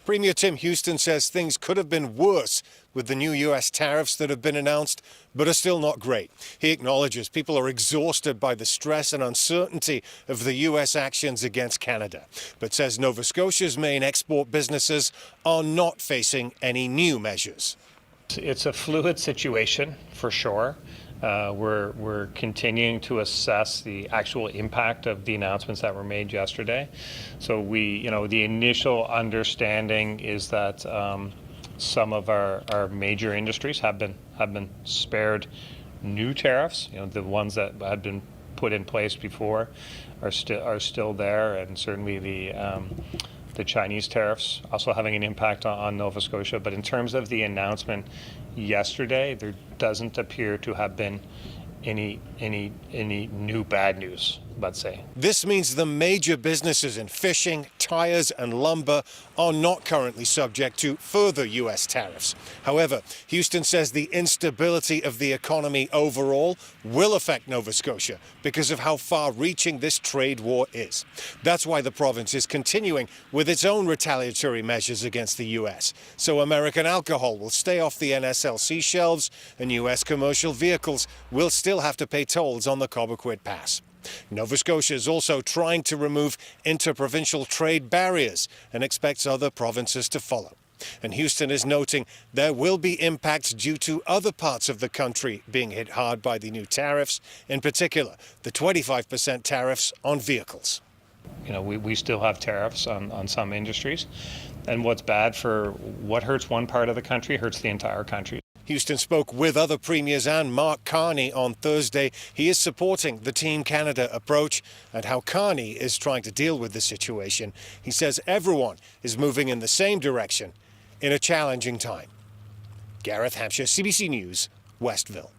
Premier Tim Houston says things could have been worse with the new U.S. tariffs that have been announced, but are still not great. He acknowledges people are exhausted by the stress and uncertainty of the U.S. actions against Canada, but says Nova Scotia's main export businesses are not facing any new measures. It's a fluid situation for sure. We're continuing to assess the actual impact of the announcements that were made yesterday. So the initial understanding is that some of our major industries have been spared new tariffs. The ones that had been put in place before are still there, and certainly the Chinese tariffs also having an impact on Nova Scotia. But in terms of the announcement yesterday, there doesn't appear to have been any new bad news, let's say. This means the major businesses in fishing, tires and lumber are not currently subject to further U.S. tariffs. However, Houston says the instability of the economy overall will affect Nova Scotia because of how far-reaching this trade war is. That's why the province is continuing with its own retaliatory measures against the U.S. So American alcohol will stay off the NSLC shelves and U.S. commercial vehicles will still have to pay tolls on the Cobequid Pass. Nova Scotia is also trying to remove interprovincial trade barriers and expects other provinces to follow. And Houston is noting there will be impacts due to other parts of the country being hit hard by the new tariffs, in particular the 25% tariffs on vehicles. We still have tariffs on some industries, and what hurts one part of the country hurts the entire country. Houston spoke with other premiers and Mark Carney on Thursday. He is supporting the Team Canada approach and how Carney is trying to deal with the situation. He says everyone is moving in the same direction in a challenging time. Gareth, Hampshire, CBC News, Westville.